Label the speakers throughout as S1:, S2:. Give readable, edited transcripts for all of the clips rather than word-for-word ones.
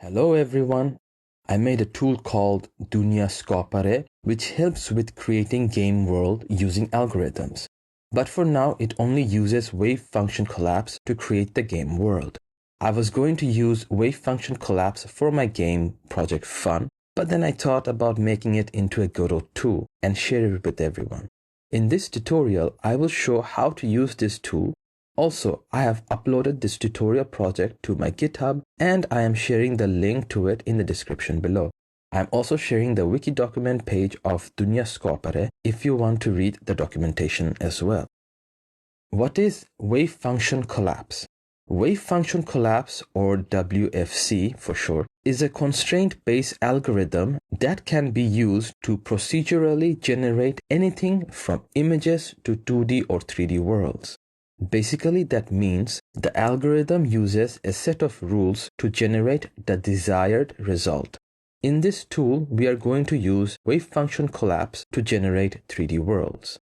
S1: Hello everyone. I made a tool called Duniya Skapare which helps with creating game world using algorithms. But for now it only uses wave function collapse to create the game world. I was going to use wave function collapse for my game project F.U.N, but then I thought about making it into a Godot tool and share it with everyone. In this tutorial, I will show how to use this tool. Also, I have uploaded this tutorial project to my GitHub and I am sharing the link to it in the description below. I am also sharing the wiki document page of Duniya Skapare if you want to read the documentation as well. What is wave function collapse? Wave function collapse, or WFC for short, is a constraint-based algorithm that can be used to procedurally generate anything from images to 2D or 3D worlds. Basically, that means the algorithm uses a set of rules to generate the desired result. In this tool, we are going to use wave function collapse to generate 3D worlds.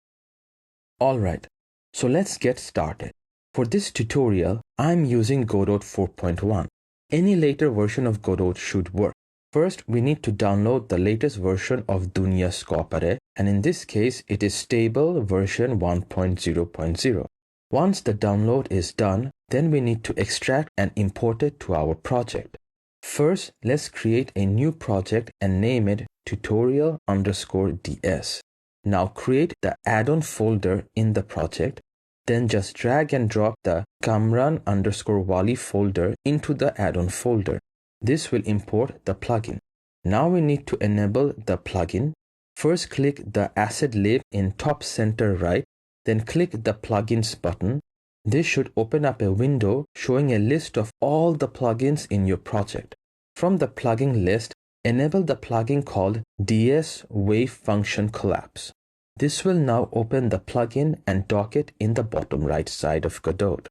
S1: Alright, so let's get started. For this tutorial, I'm using Godot 4.1. Any later version of Godot should work. First, we need to download the latest version of Duniya Skapare, and in this case, it is stable version 1.0.0. Once the download is done, then we need to extract and import it to our project. First, let's create a new project and name it tutorial_ds. Now create the add-on folder in the project, then just drag and drop the Kamran_Wali folder into the add-on folder. This will import the plugin. Now we need to enable the plugin. First click the asset lib in top center right. Then click the plugins button. This should open up a window showing a list of all the plugins in your project. From the plugin list, enable the plugin called DS Wave Function Collapse. This will now open the plugin and dock it in the bottom right side of Godot.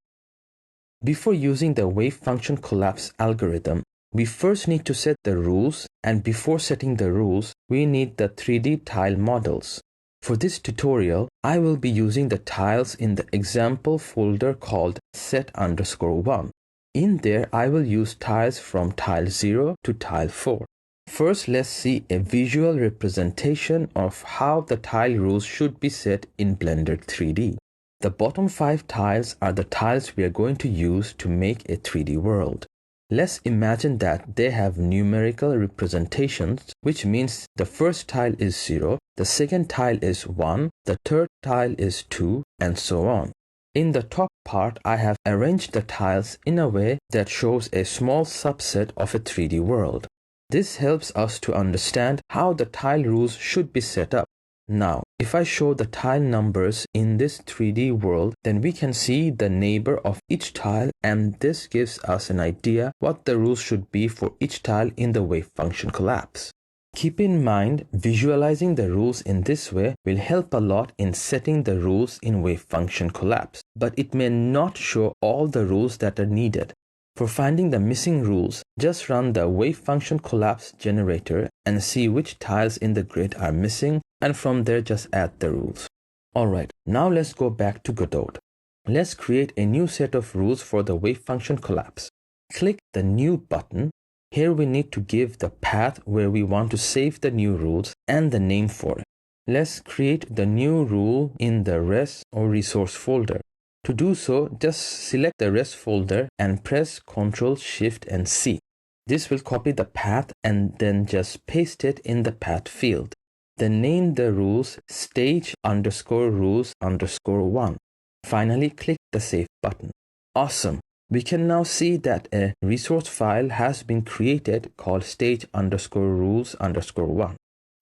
S1: Before using the wave function collapse algorithm, we first need to set the rules, and before setting the rules, we need the 3D tile models. For this tutorial, I will be using the tiles in the example folder called set_1. In there, I will use tiles from tile 0 to tile 4. First, let's see a visual representation of how the tile rules should be set in Blender3D. The bottom 5 tiles are the tiles we are going to use to make a 3D world. Let's imagine that they have numerical representations, which means the first tile is 0, the second tile is 1, the third tile is 2, and so on. In the top part, I have arranged the tiles in a way that shows a small subset of a 3D world. This helps us to understand how the tile rules should be set up. Now, if I show the tile numbers in this 3D world, then we can see the neighbor of each tile, and this gives us an idea what the rules should be for each tile in the wave function collapse. Keep in mind, visualizing the rules in this way will help a lot in setting the rules in wave function collapse, but it may not show all the rules that are needed. For finding the missing rules, just run the wave function collapse generator and see which tiles in the grid are missing, and from there just add the rules. Alright, now let's go back to Godot. Let's create a new set of rules for the wave function collapse. Click the new button. Here we need to give the path where we want to save the new rules and the name for it. Let's create the new rule in the res or resource folder. To do so, just select the res folder and press Ctrl, Shift and C. This will copy the path and then just paste it in the path field. Then name the rules stage_rules_1. Finally, click the save button. Awesome! We can now see that a resource file has been created called stage_rules_1.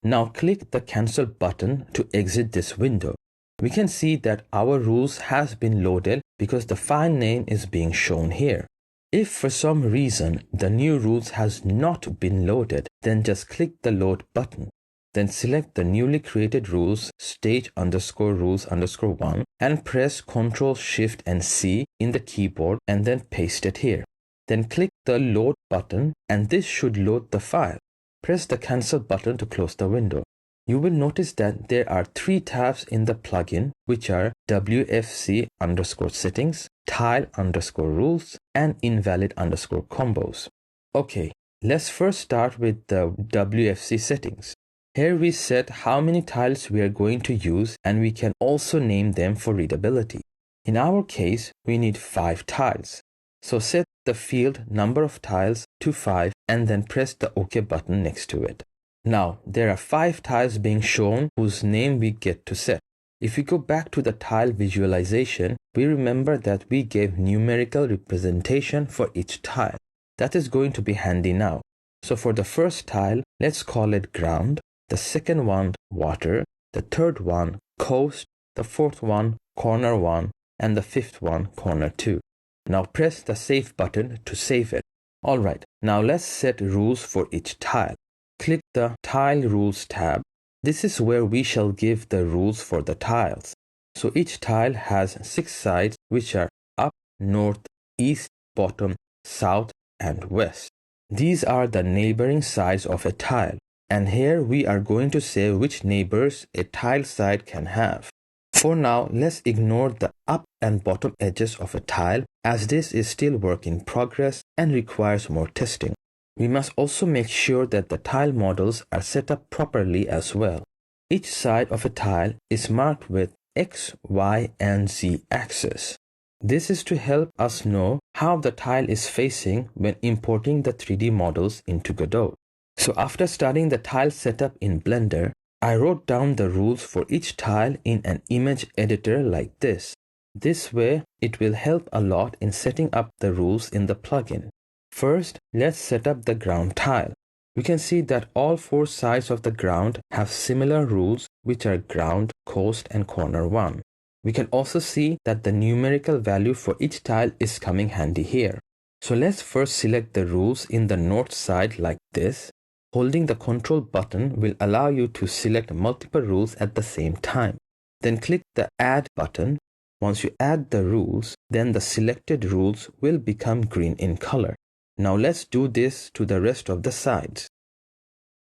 S1: Now click the cancel button to exit this window. We can see that our rules has been loaded because the file name is being shown here. If for some reason the new rules has not been loaded, then just click the load button. Then select the newly created rules stage_rules_1 and press Ctrl, Shift and C in the keyboard and then paste it here. Then click the load button and this should load the file. Press the cancel button to close the window. You will notice that there are 3 tabs in the plugin, which are WFC_settings, tile_rules, and invalid_combos. Okay, Let's first start with the WFC settings. Here we set how many tiles we are going to use, and we can also name them for readability. In our case, we need 5 tiles. So set the field number of tiles to 5 and then press the OK button next to it. Now, there are 5 tiles being shown whose name we get to set. If we go back to the tile visualization, we remember that we gave numerical representation for each tile. That is going to be handy now. So for the first tile, let's call it ground, the second one water, the third one coast, the fourth one corner 1, and the fifth one corner 2. Now press the save button to save it. Alright, now let's set rules for each tile. Click the Tile Rules tab. This is where we shall give the rules for the tiles. So each tile has 6 sides, which are up, north, east, bottom, south, and west. These are the neighboring sides of a tile, and here we are going to say which neighbors a tile side can have. For now, let's ignore the up and bottom edges of a tile, as this is still work in progress and requires more testing. We must also make sure that the tile models are set up properly as well. Each side of a tile is marked with X, Y, and Z axis. This is to help us know how the tile is facing when importing the 3D models into Godot. So after starting the tile setup in Blender, I wrote down the rules for each tile in an image editor like this. This way, it will help a lot in setting up the rules in the plugin. First, let's set up the ground tile. We can see that all 4 sides of the ground have similar rules, which are ground, coast, and corner 1. We can also see that the numerical value for each tile is coming handy here. So let's first select the rules in the north side like this. Holding the Control button will allow you to select multiple rules at the same time. Then click the Add button. Once you add the rules, then the selected rules will become green in color. Now let's do this to the rest of the sides.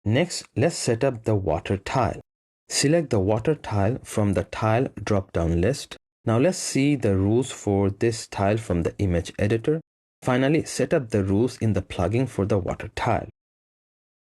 S1: Next, let's set up the water tile. Select the water tile from the tile drop-down list. Now let's see the rules for this tile from the image editor. Finally, set up the rules in the plugin for the water tile.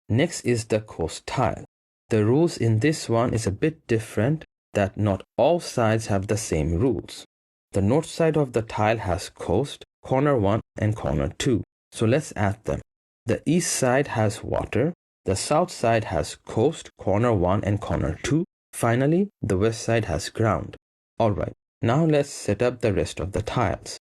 S1: Next is the coast tile. The rules in this one is a bit different, that not all sides have the same rules. The north side of the tile has coast, corner 1 and corner 2. So let's add them. The east side has water, the south side has coast, corner 1 and corner 2. Finally, the west side has ground. Alright, now let's set up the rest of the tiles.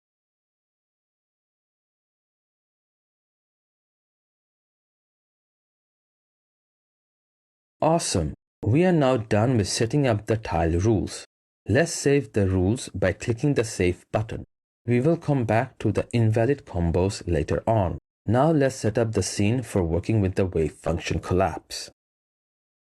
S1: Awesome! We are now done with setting up the tile rules. Let's save the rules by clicking the Save button. We will come back to the invalid combos later on. Now let's set up the scene for working with the wave function collapse.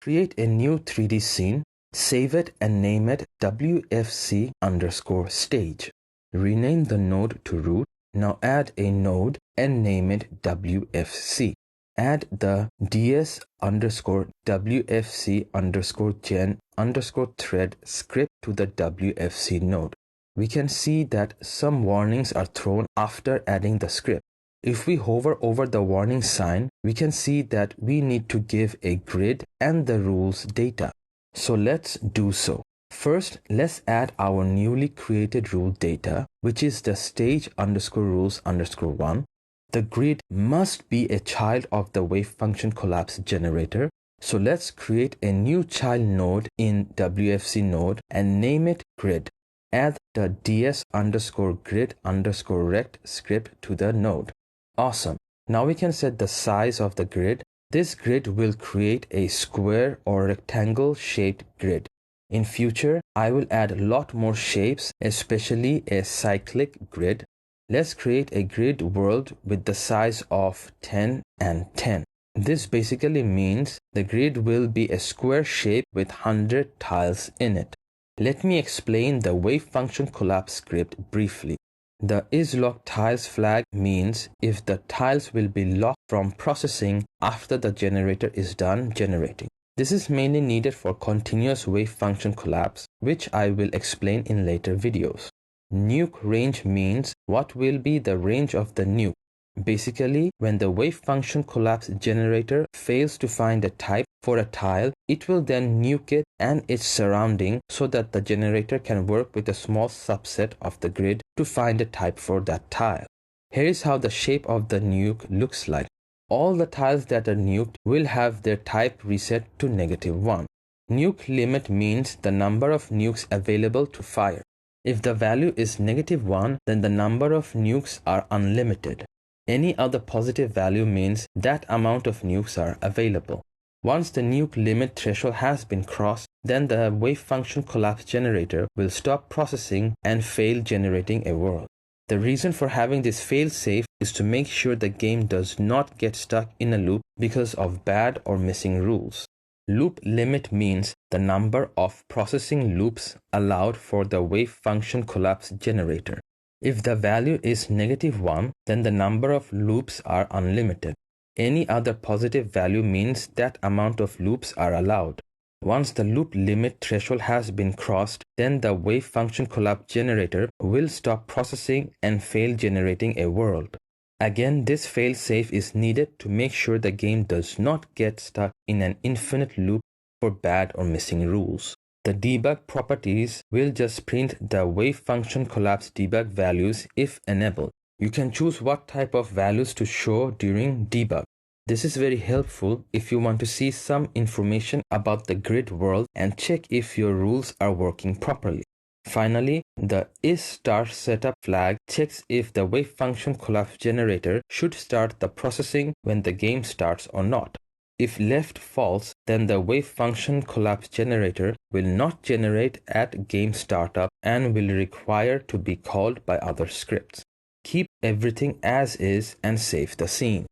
S1: Create a new 3D scene, save it and name it WFC_stage. Rename the node to root. Now add a node and name it WFC. Add the ds_WFC_gen_thread script to the WFC node. We can see that some warnings are thrown after adding the script. If we hover over the warning sign, we can see that we need to give a grid and the rules data. So let's do so. First, let's add our newly created rule data, which is the stage_rules_1. The grid must be a child of the wave function collapse generator. So let's create a new child node in WFC node and name it grid. Add the ds_grid_rect script to the node. Awesome. Now we can set the size of the grid. This grid will create a square or rectangle shaped grid. In future, I will add a lot more shapes, especially a cyclic grid. Let's create a grid world with the size of 10 and 10. This basically means the grid will be a square shape with 100 tiles in it. Let me explain the wave function collapse script briefly. The isLockTiles flag means if the tiles will be locked from processing after the generator is done generating. This is mainly needed for continuous wave function collapse, which I will explain in later videos. Nuke range means what will be the range of the nuke. Basically, when the wave function collapse generator fails to find a type for a tile, it will then nuke it and its surrounding so that the generator can work with a small subset of the grid to find a type for that tile. Here is how the shape of the nuke looks like. All the tiles that are nuked will have their type reset to -1. Nuke limit means the number of nukes available to fire. If the value is -1, then the number of nukes are unlimited. Any other positive value means that amount of nukes are available. Once the nuke limit threshold has been crossed, then the wave function collapse generator will stop processing and fail generating a world. The reason for having this fail-safe is to make sure the game does not get stuck in a loop because of bad or missing rules. Loop limit means the number of processing loops allowed for the wave function collapse generator. If the value is -1, then the number of loops are unlimited. Any other positive value means that amount of loops are allowed. Once the loop limit threshold has been crossed, then the wave function collapse generator will stop processing and fail generating a world. Again, this fail-safe is needed to make sure the game does not get stuck in an infinite loop for bad or missing rules. The debug properties will just print the wave function collapse debug values if enabled. You can choose what type of values to show during debug. This is very helpful if you want to see some information about the grid world and check if your rules are working properly. Finally, the is_start_setup flag checks if the wave function collapse generator should start the processing when the game starts or not. If left false, then the wave function collapse generator will not generate at game startup and will require to be called by other scripts. Keep everything as is and save the scene.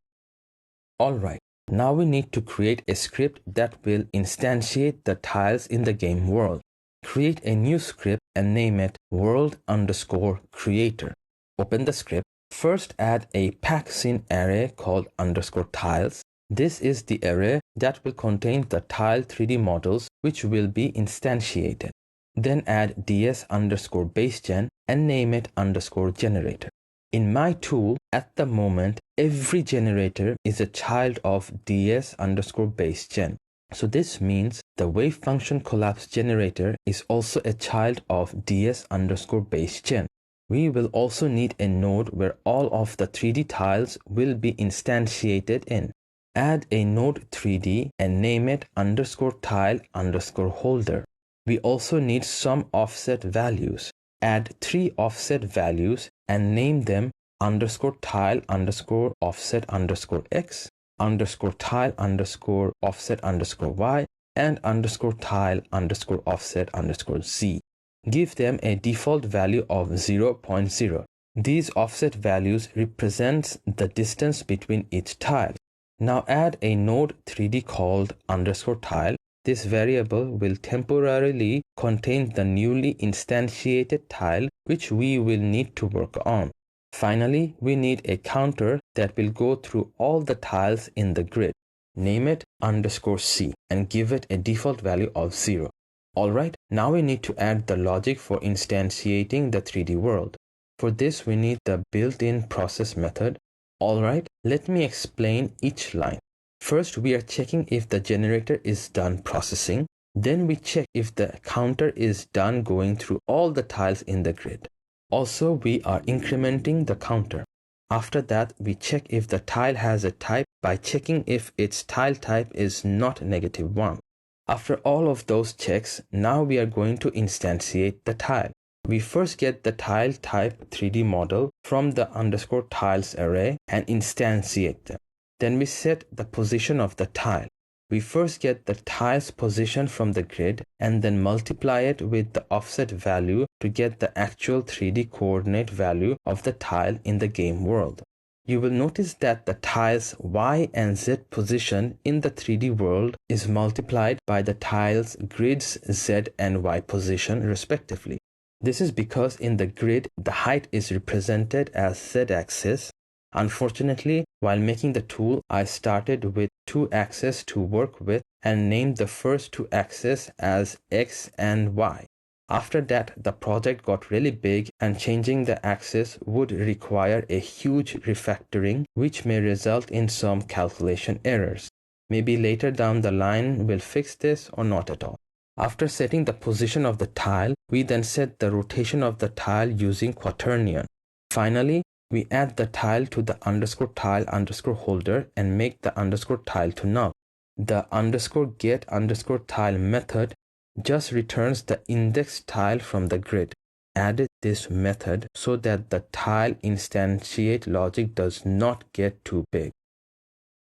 S1: Alright, now we need to create a script that will instantiate the tiles in the game world. Create a new script and name it world_creator. Open the script. First add a pack_scene array called _tiles. This is the array that will contain the tile 3D models which will be instantiated. Then add ds_basegen and name it _generator. In my tool, at the moment, every generator is a child of ds_basegen. So this means the wave function collapse generator is also a child of ds_basegen. We will also need a node where all of the 3D tiles will be instantiated in. Add a node 3D and name it _tile_holder. We also need some offset values. Add 3 offset values and name them _tile_offset_x, _tile_offset_y, and _tile_offset_z. Give them a default value of 0.0. These offset values represent the distance between each tile. Now add a node 3D called _tile. This variable will temporarily contain the newly instantiated tile which we will need to work on. Finally, we need a counter that will go through all the tiles in the grid. Name it _c and give it a default value of 0. Alright, now we need to add the logic for instantiating the 3D world. For this, we need the built-in process method. Alright, let me explain each line. First, we are checking if the generator is done processing. Then we check if the counter is done going through all the tiles in the grid. Also, we are incrementing the counter. After that, we check if the tile has a type by checking if its tile type is not -1. After all of those checks, now we are going to instantiate the tile. We first get the tile type 3D model from the _tiles array and instantiate them. Then we set the position of the tile. We first get the tile's position from the grid and then multiply it with the offset value to get the actual 3D coordinate value of the tile in the game world. You will notice that the tile's Y and Z position in the 3D world is multiplied by the tile's grid's Z and Y position respectively. This is because in the grid, the height is represented as Z-axis. Unfortunately, while making the tool, I started with 2 axes to work with and named the first 2 axes as X and Y. After that, the project got really big and changing the axis would require a huge refactoring, which may result in some calculation errors. Maybe later down the line we'll fix this or not at all. After setting the position of the tile, we then set the rotation of the tile using quaternion. Finally, we add the tile to the underscore tile underscore holder and make the underscore tile to null. The underscore get underscore tile method just returns the index tile from the grid. Added this method so that the tile instantiate logic does not get too big.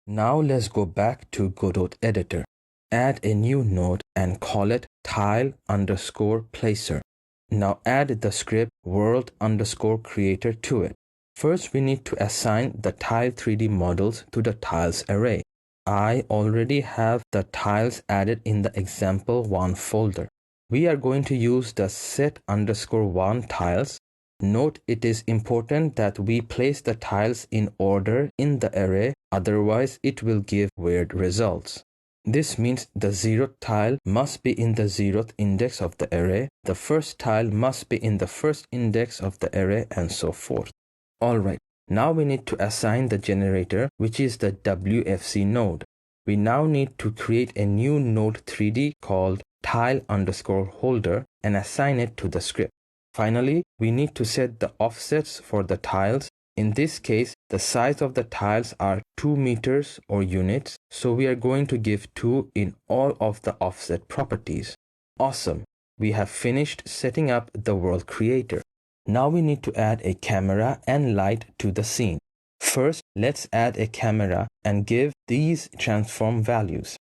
S1: Now let's go back to Godot editor. Add a new node and call it tile underscore placer. Now add the script world underscore creator to it. First we need to assign the tile 3D models to the tiles array. I already have the tiles added in the example1 folder. We are going to use the set underscore 1 tiles. Note it is important that we place the tiles in order in the array, otherwise it will give weird results. This means the 0th tile must be in the 0th index of the array, the first tile must be in the first index of the array, and so forth. Alright. Now we need to assign the generator, which is the WFC node. We now need to create a new node 3D called tile underscore holder and assign it to the script. Finally, we need to set the offsets for the tiles. In this case, the size of the tiles are 2 meters or units, so we are going to give 2 in all of the offset properties. Awesome! We have finished setting up the world creator. Now we need to add a camera and light to the scene. First, let's add a camera and give these transform values.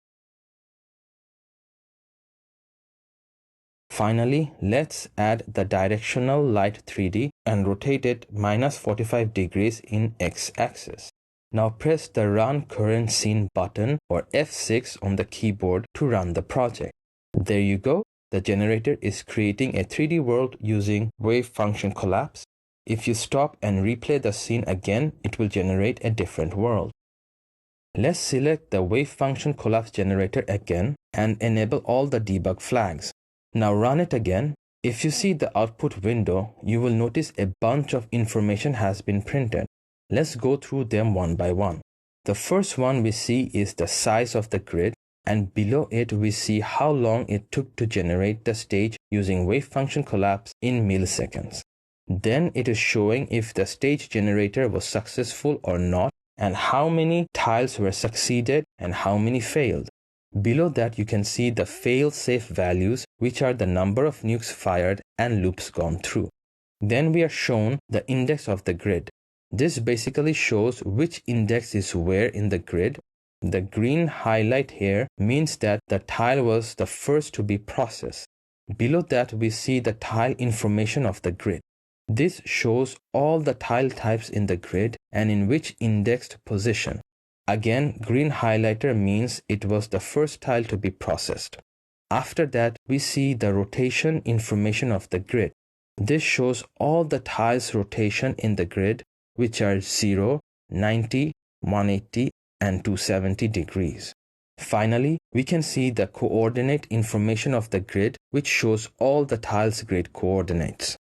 S1: Finally, let's add the directional light 3D and rotate it -45 degrees in x-axis. Now press the Run Current Scene button or F6 on the keyboard to run the project. There you go. The generator is creating a 3D world using wave function collapse. If you stop and replay the scene again, it will generate a different world. Let's select the wave function collapse generator again and enable all the debug flags. Now run it again. If you see the output window, you will notice a bunch of information has been printed. Let's go through them one by one. The first one we see is the size of the grid, and below it we see how long it took to generate the stage using wave function collapse in milliseconds. Then it is showing if the stage generator was successful or not, and how many tiles were succeeded and how many failed. Below that you can see the fail-safe values, which are the number of nukes fired and loops gone through. Then we are shown the index of the grid. This basically shows which index is where in the grid. The green highlight here means that the tile was the first to be processed. Below that we see the tile information of the grid. This shows all the tile types in the grid and in which indexed position. Again, green highlighter means it was the first tile to be processed. After that, we see the rotation information of the grid. This shows all the tiles rotation in the grid, which are 0, 90, 180, and 270 degrees. Finally, we can see the coordinate information of the grid, which shows all the tiles' grid coordinates.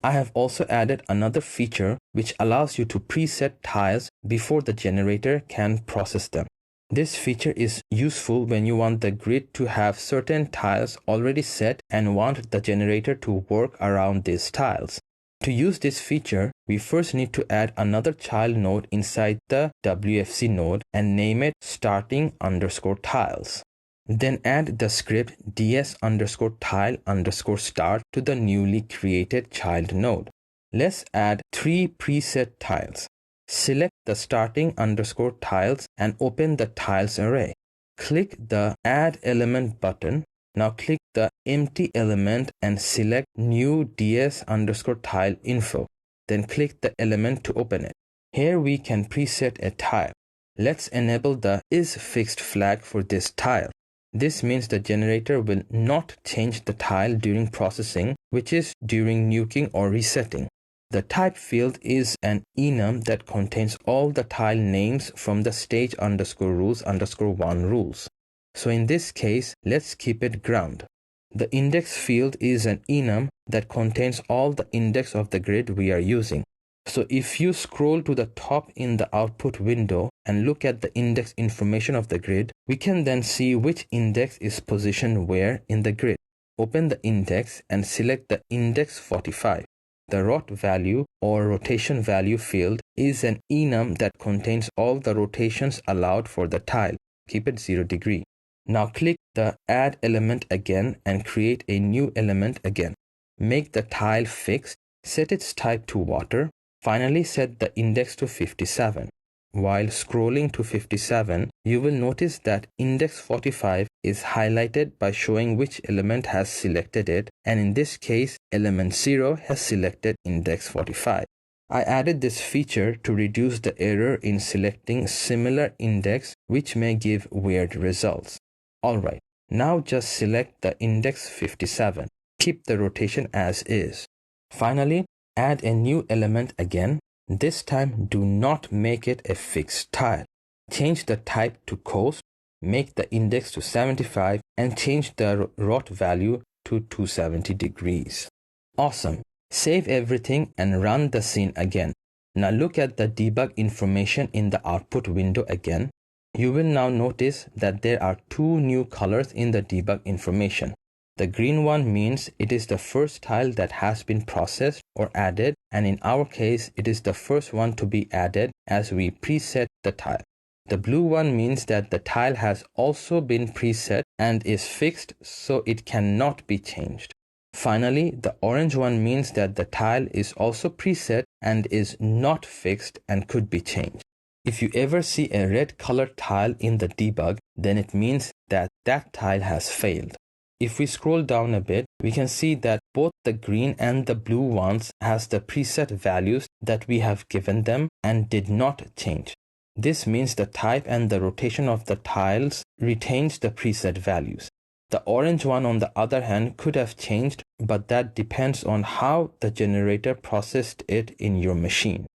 S1: I have also added another feature which allows you to preset tiles before the generator can process them. This feature is useful when you want the grid to have certain tiles already set and want the generator to work around these tiles. To use this feature, we first need to add another child node inside the WFC node and name it starting_tiles. Then add the script ds_tile_start to the newly created child node. Let's add 3 preset tiles. Select the starting_tiles and open the tiles array. Click the Add Element button. Now click the empty element and select New ds_tile info. Then click the element to open it. Here we can preset a tile. Let's enable the isFixed flag for this tile. This means the generator will not change the tile during processing, which is during nuking or resetting. The type field is an enum that contains all the tile names from the stage_rules_1 rules. So in this case, let's keep it ground. The index field is an enum that contains all the index of the grid we are using. So if you scroll to the top in the output window and look at the index information of the grid, we can then see which index is positioned where in the grid. Open the index and select the index 45. The rot value or rotation value field is an enum that contains all the rotations allowed for the tile. Keep it 0 degree. Now click the add element again and create a new element again. Make the tile fixed, set its type to water. Finally, set the index to 57. While scrolling to 57, you will notice that index 45 is highlighted by showing which element has selected it, and in this case, element 0 has selected index 45. I added this feature to reduce the error in selecting similar index, which may give weird results. Alright, now just select the index 57. Keep the rotation as is. Finally, add a new element again. This time, do not make it a fixed tile. Change the type to coast, make the index to 75, and change the rot value to 270 degrees. Awesome. Save everything and run the scene again. Now look at the debug information in the output window again. You will now notice that there are two new colors in the debug information. The green one means it is the first tile that has been processed or added, and in our case, it is the first one to be added as we preset the tile. The blue one means that the tile has also been preset and is fixed, so it cannot be changed. Finally, the orange one means that the tile is also preset and is not fixed and could be changed. If you ever see a red colored tile in the debug, then it means that that tile has failed. If we scroll down a bit, we can see that both the green and the blue ones has the preset values that we have given them and did not change. This means the type and the rotation of the tiles retains the preset values. The orange one, on the other hand, could have changed, but that depends on how the generator processed it in your machine.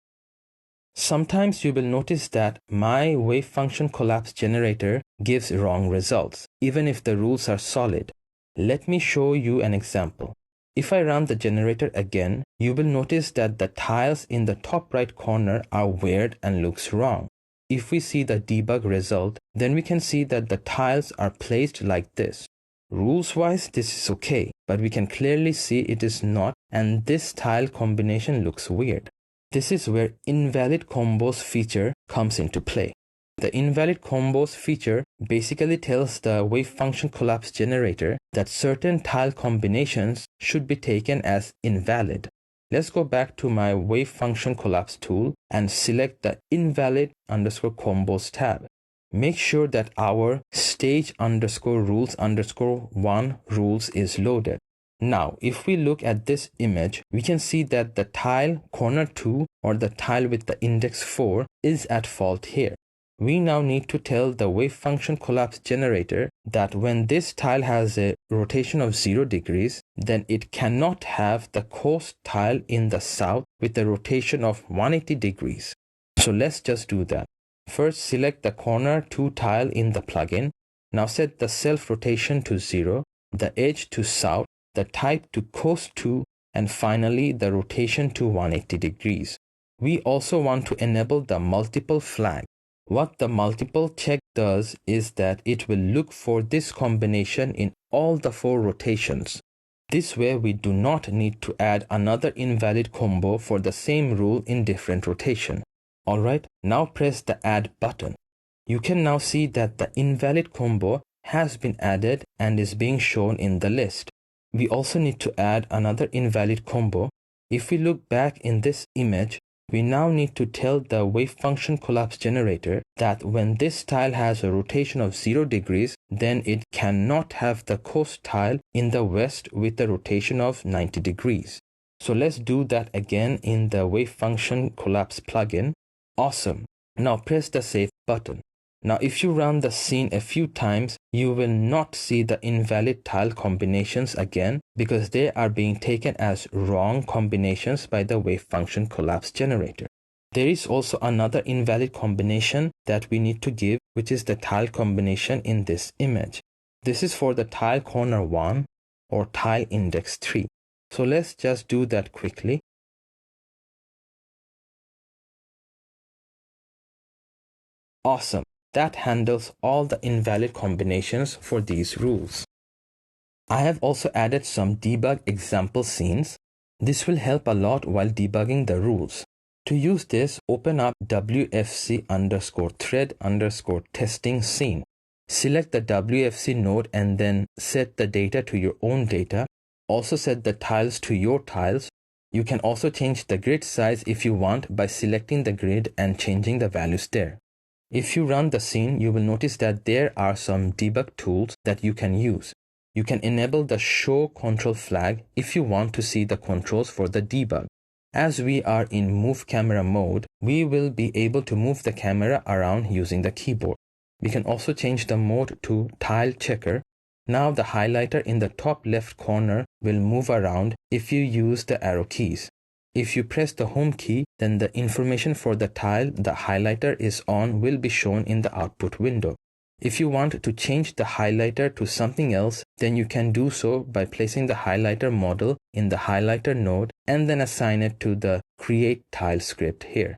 S1: Sometimes you will notice that my wave function collapse generator gives wrong results, even if the rules are solid. Let me show you an example. If I run the generator again, you will notice that the tiles in the top right corner are weird and looks wrong. If we see the debug result, then we can see that the tiles are placed like this. Rules-wise, this is okay, but we can clearly see it is not, and this tile combination looks weird. This is where invalid combos feature comes into play. The invalid combos feature basically tells the wave function collapse generator that certain tile combinations should be taken as invalid. Let's go back to my wave function collapse tool and select the invalid underscore combos tab. Make sure that our stage underscore rules underscore 1 rules is loaded. Now, if we look at this image, we can see that the tile corner 2 or the tile with the index 4 is at fault here. We now need to tell the wave function collapse generator that when this tile has a rotation of 0 degrees, then it cannot have the coast tile in the south with a rotation of 180 degrees. So let's just do that. First, select the corner 2 tile in the plugin. Now set the self rotation to 0, the edge to south, the type to coast 2, and finally the rotation to 180 degrees. We also want to enable the multiple flag. What the multiple check does is that it will look for this combination in all the 4 rotations. This way we do not need to add another invalid combo for the same rule in different rotation. Alright, now press the add button. You can now see that the invalid combo has been added and is being shown in the list. We also need to add another invalid combo. If we look back in this image, we now need to tell the wave function collapse generator that when this tile has a rotation of 0 degrees, then it cannot have the coast tile in the west with a rotation of 90 degrees. So let's do that again in the wave function collapse plugin. Awesome. Now press the save button. Now if you run the scene a few times, you will not see the invalid tile combinations again because they are being taken as wrong combinations by the wave function collapse generator. There is also another invalid combination that we need to give, which is the tile combination in this image. This is for the tile corner 1. or tile index 3. So let's just do that quickly. Awesome. That handles all the invalid combinations for these rules. I have also added some debug example scenes. This will help a lot while debugging the rules. To use this, open up WFC_thread_testing scene. Select the WFC node and then set the data to your own data. Also set the tiles to your tiles. You can also change the grid size if you want by selecting the grid and changing the values there. If you run the scene, you will notice that there are some debug tools that you can use. You can enable the show control flag if you want to see the controls for the debug. As we are in move camera mode, we will be able to move the camera around using the keyboard. We can also change the mode to tile checker. Now the highlighter in the top left corner will move around if you use the arrow keys. If you press the home key, then the information for the tile the highlighter is on will be shown in the output window. If you want to change the highlighter to something else, then you can do so by placing the highlighter model in the highlighter node and then assign it to the create tile script here.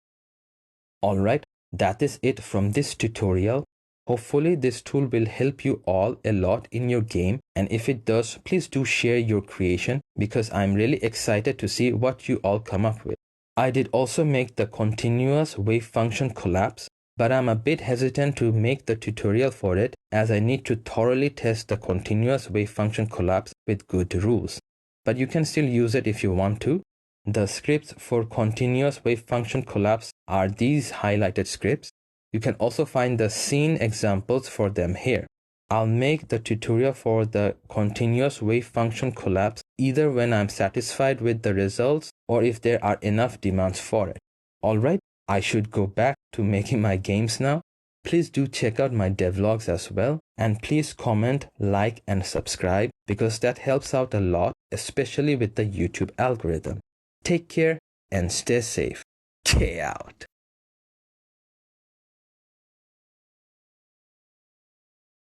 S1: Alright, that is it from this tutorial. Hopefully this tool will help you all a lot in your game, and if it does, please do share your creation because I'm really excited to see what you all come up with. I did also make the continuous wave function collapse, but I'm a bit hesitant to make the tutorial for it as I need to thoroughly test the continuous wave function collapse with good rules. But you can still use it if you want to. The scripts for continuous wave function collapse are these highlighted scripts. You can also find the scene examples for them here. I'll make the tutorial for the continuous wave function collapse either when I'm satisfied with the results or if there are enough demands for it. Alright, I should go back to making my games now. Please do check out my devlogs as well, and please comment, like and subscribe because that helps out a lot, especially with the YouTube algorithm. Take care and stay safe. K out.